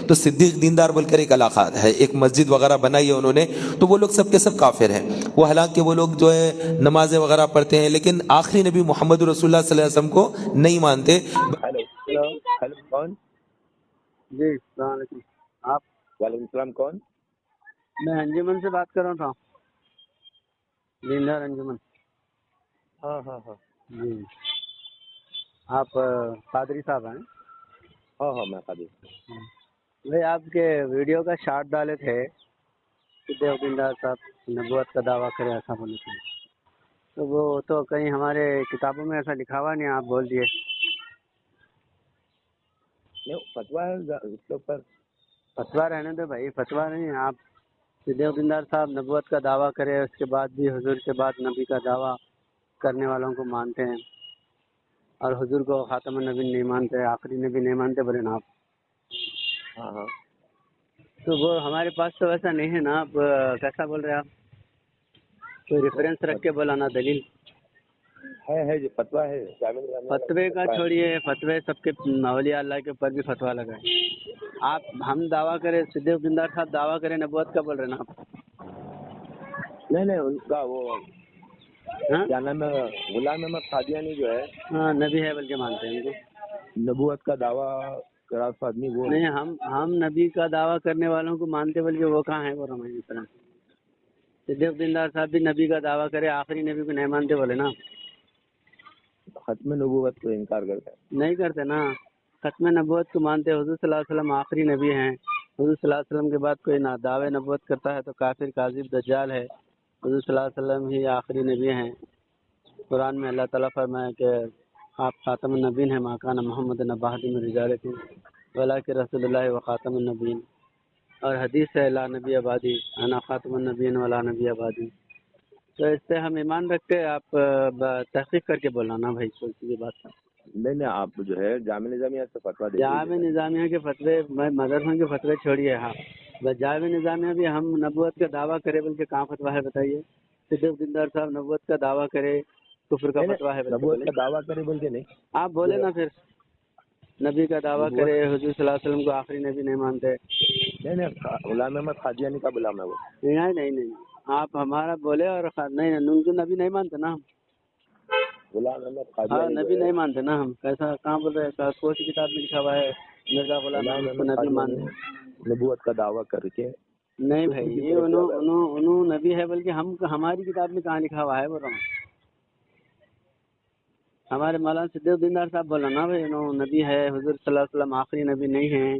تو صدیق دیندار بول کر ایک علاقہ ہے، ایک مسجد وغیرہ بنائی ہے انہوں نے، تو وہ لوگ سب کے سب کافر ہیں۔ وہ حالانکہ وہ لوگ جو ہے نمازیں وغیرہ پڑھتے ہیں، لیکن آخری نبی محمد رسول اللہ صلی اللہ علیہ وسلم کو نہیں مانتے۔ ہیلو ہیلو، کون؟ جی السلام علیکم۔ آپ؟ وعلیکم السلام، کون؟ میں انجمن سے بات کر رہا تھا، دیندار انجمن۔ ہاں ہاں ہاں جی آپ قادری صاحب ہیں؟ ہاں ہاں، میں قادر۔ بھائی آپ کے ویڈیو کا شارٹ ڈالے تھے، صدیق دیندار صاحب نبوت کا دعویٰ کرے ایسا بولے تھے، تو وہ تو کہیں ہمارے کتابوں میں ایسا لکھا ہوا نہیں، آپ بول دیے۔ نہیں، فتویٰ ہے اس کے اوپر۔ فتویٰ رہنے دو بھائی، فتویٰ نہیں۔ آپ صدیق دیندار صاحب نبوت کا دعویٰ کرے، اس کے بعد بھی حضور کے بعد نبی کا دعویٰ کرنے والوں کو مانتے ہیں، اور حضور کو خاتم النبی نہیں مانتے، آخری نبی نہیں مانتے بولے نا آپ۔ ہاں ہاں، تو وہ ہمارے پاس تو ایسا نہیں ہے نا، آپ کیسا بول رہے ہیں آپ؟ کوئی ریفرنس رکھ کے بولانا، دلیل ہے جو فتویٰ ہے جامع نظامیہ فتوے کا چھوڑیے، فتوے سب کے اولیاء اللہ کے اوپر بھی فتویٰ لگائے۔ آپ ہم دعویٰ کریں، صدیق دیندار صاحب دعویٰ کریں نبوت کا بول رہے ہیں نا آپ؟ نہیں نہیں، ان کا وہ ہاں کیا نام ہے، غلام احمد قادیانی جو ہے ہاں، نبی ہے بلکہ مانتے ہیں ان کو۔ نبوت کا دعویٰ کرا آدمی وہ نہیں، ہم نبی کا دعویٰ کرنے والوں کو مانتے بلکہ وہ کہاں ہے وہ رمائن اس طرح۔ صدیق دیندار صاحب بھی نبی کا دعویٰ کرے، آخری نبی کو نہیں مانتے بولے نا، ختم نبوت کو انکار کرتا ہے۔ نہیں کرتے نا۔ ختم نبوت کو مانتے، حضور صلی اللہ علیہ وسلم آخری نبی ہیں، حضور صلی اللہ علیہ وسلم کے بعد کوئی نہ دعوے نبوت کرتا ہے تو کافر، کاذب، دجال ہے۔ حضور صلی اللہ علیہ وسلم ہی آخری نبی ہیں۔ قرآن میں اللہ تعالیٰ فرمایا کہ آپ خاتم النبین ہیں، ما کان محمد نبی احد من رجالکم ولکن رسول اللہ و خاتم النبیین، اور حدیث ہے لا نبی آبادی انا خاتم النبیین ولا نبی آبادی۔ تو اس سے ہم ایمان رکھتے، آپ تحقیق کر کے بولانا بھائی، کوئی سی بات ہے۔ نہیں نہیں، آپ جو ہے جامع نظامیہ سے فتویٰ دے جامع دیجیے۔ نظامیہ کے فتوے، میں مدرسوں کے فتوے چھوڑیے، ہاں بس جامع نظامیہ بھی ہم نبوت کا دعویٰ کرے بلکہ کہاں فتویٰ ہے بتائیے؟ صدیق دیندار صاحب نبوت کا دعویٰ کرے، کفر کا نہیں فتویٰ ہے نہیں، بلکہ نبوت بولے، کا دعویٰ کرے بول کے نہیں، آپ بولے نا پھر۔ نبی کا دعویٰ نبوت کرے، حضور صلی اللہ علیہ وسلم کو آخری نبی نہیں مانتے۔ نہیں نہیں، غلام احمد قادیانی کا غلام ہے وہ۔ نہیں نہیں نہیں، آپ ہمارا بولے اور نہیں، ان کو نبی نہیں مانتے نا ہم۔ غلام احمد ہاں، قادیانی جو نبی ہے، نہیں مانتے نا ہم، کیسا کہاں بول رہے ہیں؟ کون سی کتاب میں لکھا ہوا ہے مرزا غلام غلام احمد کو احمد نبی قادیانی مانتے؟ نبوت کا دعویٰ کر کے نہیں کفر بھائی، کی یہ طرف جا رہا ہے۔ انہوں نبی ہے بلکہ ہماری کتاب میں کہاں لکھا ہوا ہے وہ رہا؟ ہمارے مولانا صدیق دیندار صاحب بولا نا بھائی انہوں نبی ہے، حضور صلی اللہ علیہ وسلم آخری نبی نہیں ہیں۔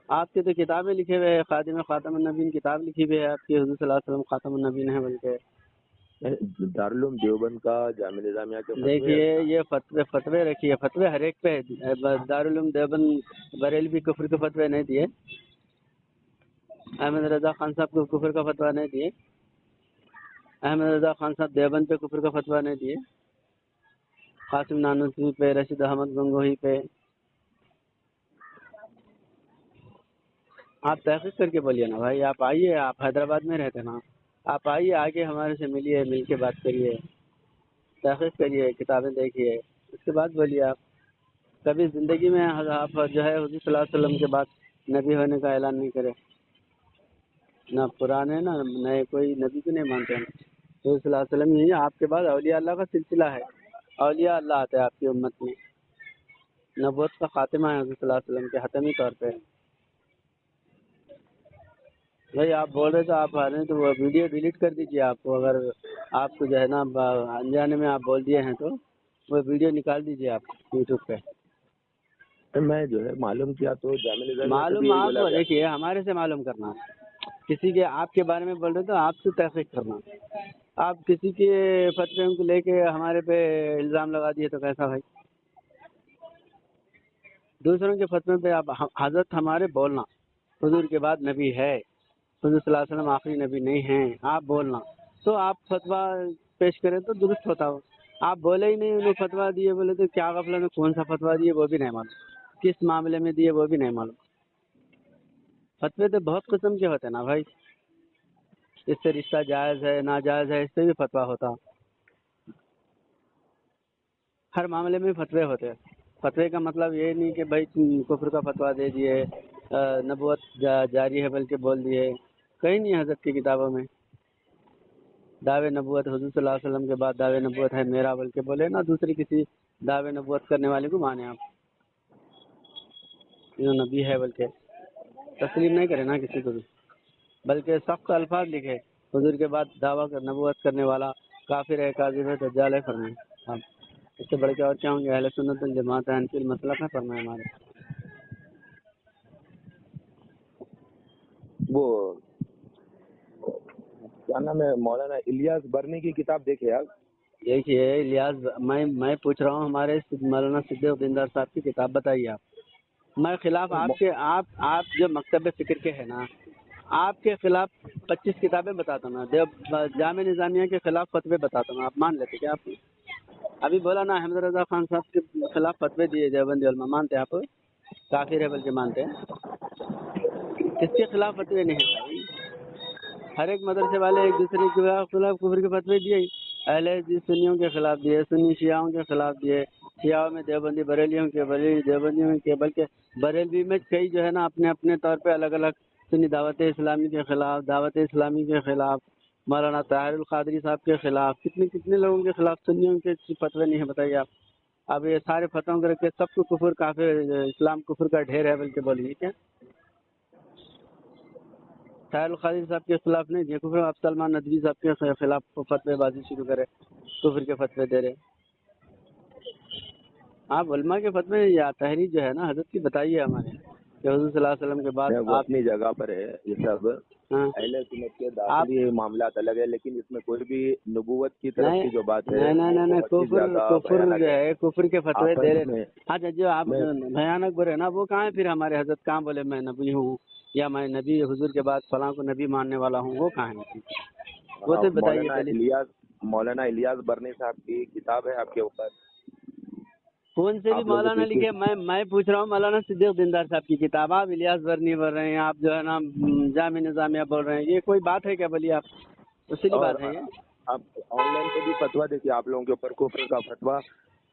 آپ کے تو کتابیں لکھے ہوئے ہیں، خادم خاتم النبین کتاب لکھی ہوئی ہے آپ کی، حضور صلی اللہ علیہ وسلم خاتم النبین ہے بلکہ۔ دارالعلوم دیوبند کا جامع نظامیہ کے فتوے دیکھیے یہ فتوے رکھیے، فتوے ہر ایک پہ ہے، دارالعلوم دیوبند بریلوی کفر کے فتوے نہیں دیے، احمد رضا خان صاحب کو کفر کا فتویٰ نہیں دیے، احمد رضا خان صاحب دیوبند پہ کفر کا فتویٰ نہیں دیے، قاسم نانوتوی پہ، رشید احمد گنگوہی پہ۔ آپ تحقیق کر کے بولیے نا بھائی، آپ آئیے، آپ حیدرآباد میں رہتے نا، آپ آئیے، آگے ہمارے سے ملیے، مل کے بات کریے، تحقیق کریے، کتابیں دیکھیے، اس کے بعد بولیے۔ آپ کبھی زندگی میں آپ جو ہے حضور صلی اللہ علیہ وسلم کے بعد نبی ہونے کا اعلان نہیں کرے، نہ پرانے نہ نئے، کوئی نبی کو نہیں مانتے ہیں۔ حضور صلی اللہ علیہ وسلم ہی آپ کے بعد اولیاء اللہ کا سلسلہ ہے، اولیاء اللہ آتے ہیں آپ کی امت میں، نبوت کا خاتمہ ہے حضور صلی اللہ علیہ وسلم کے حتمی طور پہ۔ بھائی آپ بول رہے تو آپ آ رہے ہیں تو وہ ویڈیو ڈیلیٹ کر دیجیے، آپ کو اگر آپ کو جو ہے نا انجانے میں آپ بول دیے ہیں تو وہ ویڈیو نکال دیجیے آپ یوٹیوب پہ۔ میں جو ہے معلوم کیا تو جامع نظامیہ سے بھی معلوم یہی آپ بولا گیا۔ دیکھیے، ہمارے سے معلوم کرنا، کسی کے آپ کے بارے میں بول رہے تو آپ سے تحقیق کرنا، آپ کسی کے فتوے کو لے کے ہمارے پہ الزام لگا دیے تو کیسا بھائی؟ دوسروں کے فتوے پہ آپ حضرت ہمارے بولنا، حضور کے بعد نبی ہے، حضور صلی اللہ علیہ وسلم آخری نبی نہیں ہیں، آپ بولنا، تو آپ فتویٰ پیش کریں تو درست ہوتا ہو۔ آپ بولے ہی نہیں، انہوں فتویٰ دیے بولے تو کیا غفلت میں کون سا فتویٰ دیے وہ بھی نہیں معلوم، کس معاملے میں دیے وہ بھی نہیں معلوم۔ فتوے تو بہت قسم کے ہوتے ہیں نا بھائی، اس سے رشتہ جائز ہے ناجائز ہے، اس سے بھی فتویٰ ہوتا، ہر معاملے میں فتوے ہوتے ہیں۔ فتوے کا مطلب یہ نہیں کہ بھائی کفر کا فتویٰ دے دیے نبوت جاری ہے بلکہ بول دیے، کہیں نہیں حضرت کی کتابوں میں دعوے نبوت حضور صلی اللہ علیہ وسلم کے بعد دعوے نبوت ہے میرا بلکہ بولے نا دوسری کسی دعوے نبوت کرنے والے کو مانے آپ، جو نبی ہے بلکہ تسلیم نہیں کرے نا کسی کو بھی، بلکہ سخت الفاظ لکھے حضور کے بعد دعویٰ کر نبوت کرنے والا کافر ہے، کاذب ہے، دجال ہے فرمائے آپ۔ اس سے بڑھ کے اور کیا ہوں گے؟ اہل سنت الجماعت ہے، حنفی المسلک ہے فرمائے ہمارے۔ وہ کیا نام ہے، مولانا الیاس برنی کی کتاب دیکھے آپ؟ دیکھیے الیاس، میں پوچھ رہا ہوں ہمارے مولانا صدیق دیندار صاحب کی کتاب بتائیے آپ۔ میں خلاف آپ کے آپ جو مکتب فکر کے ہیں نا، آپ کے خلاف 25 کتابیں بتاتا ہوں میں، جامع نظامیہ کے خلاف فتوے بتاتا ہوں، آپ مان لیتے کیا؟ آپ ابھی بولا نا احمد رضا خان صاحب کے خلاف فتوے دیے دیوبندی علماء، مانتے آپ؟ کافر ہے بلکہ مانتے ہیں؟ کس کے خلاف فتوے نہیں ہیں بھائی؟ ہر ایک مدرسے والے ایک دوسرے کے خلاف کفر کے فتوے دیے، اہل حدیث سنیوں کے خلاف دیے، سنی شیعوں کے خلاف دیے، شیعوں میں دیوبندی بریلیوں کے، بریلی دیوبندیوں کے، بلکہ بریلوی میں کئی جو ہے نا اپنے اپنے طور پہ الگ الگ، سنی دعوت اسلامی کے خلاف، دعوت اسلامی کے خلاف، مولانا طاہر القادری صاحب کے خلاف، کتنے لوگوں کے خلاف سنیوں کے فتوے نہیں ہیں بتائیے آپ۔ اب یہ سارے فتووں کر کے سب کو کفر کافر، اسلام کفر کا ڈھیر ہے بلکہ بولیے کیا؟ طاہر القادری صاحب کے خلاف نہیں دیے کفر، آپ سلمان ندوی صاحب کے خلاف فتوے بازی شروع کرے، کفر کے فتوے دے رہے۔ آپ علماء کے فتوے یا تحریر جو ہے نا حضرت کی بتائیے ہمارے کہ حضور صلی اللہ علیہ وسلم کے بعد وہ آپ۔ اپنی جگہ پر ہے یہ سب، ہاں اہل سنت کے داخلی معاملات الگ ہے، لیکن اس میں کوئی بھی نبوت کی طرف کی جو بات ہے نہیں وہ بہت ہی زیادہ کفر بھیانک جو ہے۔ ہے کفر کے فتوے دے آپس رہے۔ میں اچھا جو آپ بھیانک برے نا وہ کہاں ہے پھر ہمارے حضرت؟ کہاں بولے میں نبی ہوں یا میں نبی حضور کے بعد فلاں کو نبی ماننے والا ہوں؟ وہ کہاں ہے؟ وہ تو بتائیے پہلے۔ مولانا الیاس برنی صاحب کی کتاب ہے آپ کے اوپر، کون سے بھی آپ لوگ مولانا لکھے؟ میں پوچھ رہا ہوں مولانا صدیق دیندار صاحب کی کتاب، آپ الیاس برنی بول رہے ہیں، آپ جو ہے نا جامع نظامیہ بول رہے ہیں، یہ کوئی بات ہے کیا؟ بولیے آپ، اصلی اور بات ہے یہ؟ آپ آن لائن پہ بھی فتویٰ دیکھیے، آپ لوگوں کے اوپر کفر کا فتویٰ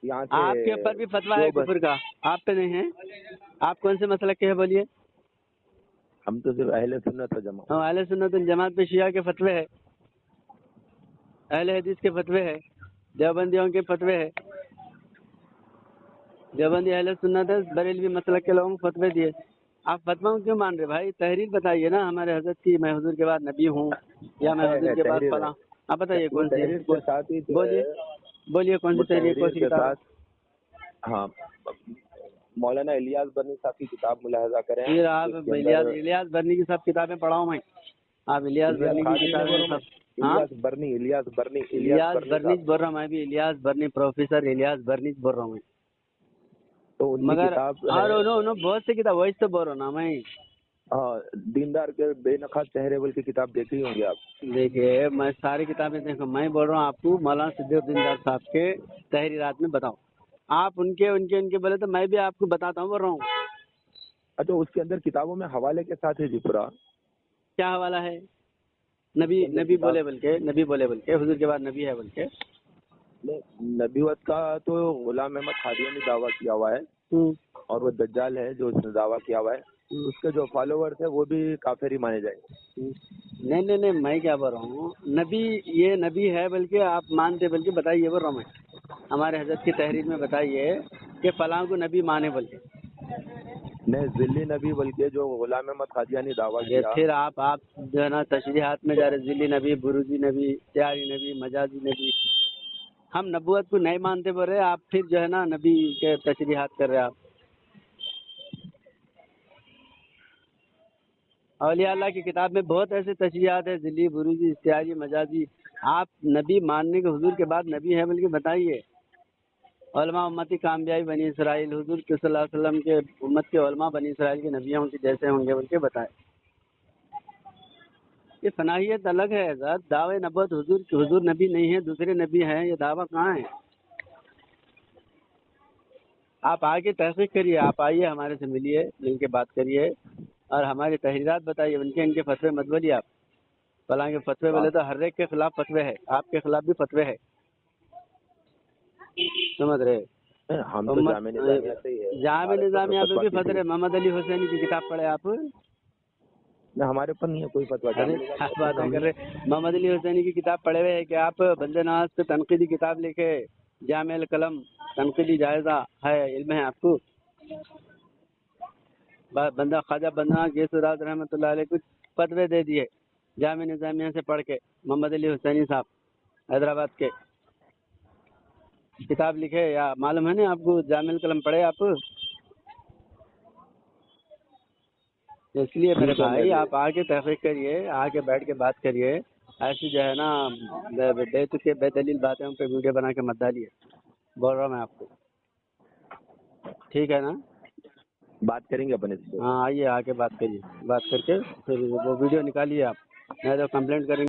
یہاں سے آپ کے اوپر بھی فتویٰ ہے کفر کا، آپ پہ نہیں ہے؟ آپ کون سے مسلک کے ہیں بولیے؟ ہم تو صرف اہل سنت و جماعت۔ اہل سنت الجماعت پہ شیعہ کے فتوے ہے، اہل حدیث کے فتوے ہے، دیوبندیوں کے فتوے ہے، دیوبندی اہل سنت ہے، بریلوی مسلک کے لوگوں کو فتوے دیے، آپ فتویٰ کیوں مان رہے بھائی؟ تحریر بتائیے نا ہمارے حضرت کی، میں حضور کے بعد نبی ہوں یا میں حضور کے بعد تحریر ہے، فلاں، آپ بتائیے وہ کون سی تحریر ہے؟ کے ساتھ ہی جو ہے، بولیے کون وہ سی تحریر، کون تحریر سی کے کتاب ہے؟ ساتھ، ہاں مولانا الیاس برنی صاحب کی کتاب ملاحظہ کریں، پھر آپ اس کے اندر الیاس برنی کی سب کتابیں پڑھاؤں میں، آپ الیاس برنی کی کتابیں سب۔ ہاں الیاس برنی الیاس برنی صاحب، بول رہا ہوں میں بھی، الیاس برنی، پروفیسر الیاس برنی بول رہا ہوں میں، تو ان کی مگر کتاب اور ہے، انہوں بہت سی کتاب، وہی تو بول رہا ہوں نا میں۔ دیندار کے بے نقاب چہرے بل کی کتاب دیکھی ہوں گے آپ؟ دیکھیے میں ساری کتابیں دیکھوں، میں بول رہا ہوں آپ کو مولانا صدیق دیندار صاحب کے تحریرات میں بتاؤ، آپ ان کے بولے تو میں بھی آپ کو بتاتا ہوں، بول رہا ہوں اچھا، اس کے اندر کتابوں میں حوالے کے ساتھ ہے جی پورا؟ کیا حوالہ ہے؟ نبی بولے بلکہ حضور کے بعد نبی ہے بلکہ۔ نبیوت کا تو غلام احمد قادیانی نے دعویٰ کیا ہوا ہے، اور وہ دجال ہے جو اس نے دعویٰ کیا ہوا ہے، اس کے جو فالوورز ہیں وہ بھی کافر ہی مانے جائیں گے۔ نہیں میں کیا بول رہا ہوں، نبی یہ نبی ہے بلکہ آپ مانتے، بلکہ بتائیے بول رہا ہوں میں، ہمارے حضرت کی تحریر میں بتائیے کہ فلاں کو نبی مانے بلکہ۔ نہیں، ذلی نبی بلکہ جو غلام احمد قادیانی دعویٰ کیا۔ پھر آپ جو ہے نا تشریحات میں جا رہے، ذلی نبی، بروزی نبی، سیاری نبی، مجازی نبی، ہم نبوت کو نہیں مانتے بول رہے، آپ پھر جو ہے نا نبی کے تشریحات کر رہے آپ۔ اولیاء اللہ کی کتاب میں بہت ایسے تشریحات ہیں، ذلی، بروزی، استعاری، مجازی، آپ نبی ماننے کے حضور کے بعد نبی ہے بلکہ بتائیے۔ علماء امتی کامیابی بنی اسرائیل، حضور صلی اللہ علیہ وسلم کے امت کے علماء بنی اسرائیل کے نبیوں کے جیسے ہوں گے بلکہ بتائے۔ یہ فناحیت الگ ہے حضرت، دعوے نبوت حضور نبی نہیں ہے، دوسرے نبی ہیں، یہ دعویٰ کہاں ہے؟ آپ آگے تحقیق کریے، آپ آئیے ہمارے سے ملیے، مل کے بات کریے اور ہماری تحریرات بتائیے، ان کے فتوے مت بولیے آپ، فلاں کے فتوے بولے تو ہر ایک کے خلاف فتوے ہے، آپ کے خلاف بھی فتوے ہے، سمجھ رہے؟ ہم تو جامع نظامیہ سے ہی ہے. جامع نظامیہ پہ بھی فتویٰ فتوی محمد علی حسینی کی کتاب پڑھے آپ؟ نہ ہمارے اوپر نہیں ہے کوئی فتویٰ. ارے کیا باتیں کر رہے، محمد علی حسینی کی کتاب پڑھے ہوئے ہیں کہ آپ؟ بند نواز پہ تنقیدی کتاب لکھے، جامع القلم تنقیدی جائزہ ہے، علم ہے آپ کو؟ بندہ خواجہ بندہ گیسو راز رحمۃ اللہ علیہ کچھ فتوے دے دیے جامع نظامیہ سے پڑھ کے. محمد علی حسینی صاحب حیدرآباد کے کتاب لکھے، یا معلوم ہے نا آپ کو؟ جامع القلم پڑھے آپ؟ اس لیے میرے بھائی آپ آ کے تحقیق کریے، آ کے بیٹھ کے بات کریے. ایسی جو ہے نا بے تکے بے دلیل باتیں ان پہ ویڈیو بنا کے مت ڈالیے، بول رہا ہوں میں آپ کو. ٹھیک ہے نا؟ بات کریں گے اپنے سے. ہاں آئیے، آ کے بات کریے، بات کر کے پھر وہ ویڈیو نکالیے آپ، نہیں تو کمپلینٹ کریں گے.